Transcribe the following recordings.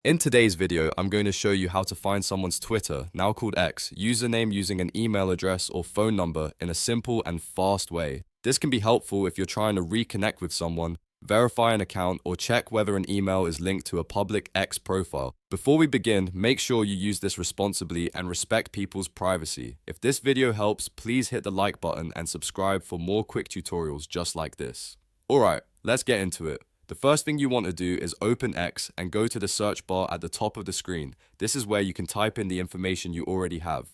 In today's video, I'm going to show you how to find someone's Twitter, now called X, username using an email address or phone number in a simple and fast way. This can be helpful if you're trying to reconnect with someone, verify an account, or check whether an email is linked to a public X profile. Before we begin, make sure you use this responsibly and respect people's privacy. If this video helps, please hit the like button and subscribe for more quick tutorials just like this. Alright, let's get into it. The first thing you want to do is open X and go to the search bar at the top of the screen. This is where you can type in the information you already have.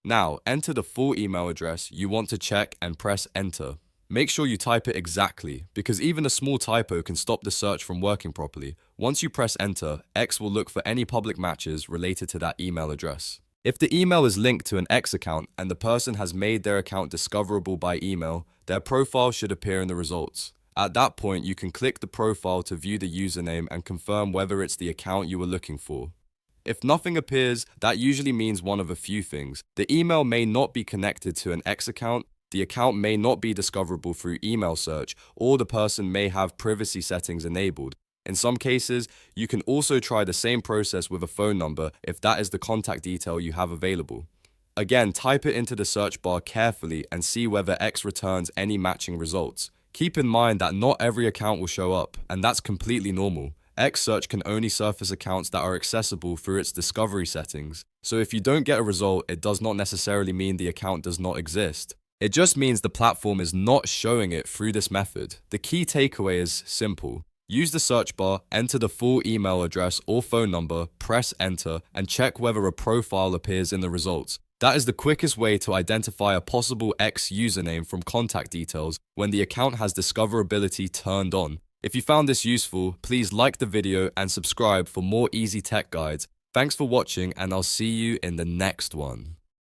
Now, enter the full email address you want to check and press enter. Make sure you type it exactly, because even a small typo can stop the search from working properly. Once you press enter, X will look for any public matches related to that email address. If the email is linked to an X account and the person has made their account discoverable by email, their profile should appear in the results. At that point, you can click the profile to view the username and confirm whether it's the account you were looking for. If nothing appears, that usually means one of a few things. The email may not be connected to an X account, the account may not be discoverable through email search, or the person may have privacy settings enabled. In some cases, you can also try the same process with a phone number if that is the contact detail you have available. Again, type it into the search bar carefully and see whether X returns any matching results. Keep in mind that not every account will show up, and that's completely normal. X search can only surface accounts that are accessible through its discovery settings. So if you don't get a result, it does not necessarily mean the account does not exist. It just means the platform is not showing it through this method. The key takeaway is simple. Use the search bar, enter the full email address or phone number, press enter, and check whether a profile appears in the results. That is the quickest way to identify a possible X username from contact details when the account has discoverability turned on. If you found this useful, please like the video and subscribe for more easy tech guides. Thanks for watching, and I'll see you in the next one.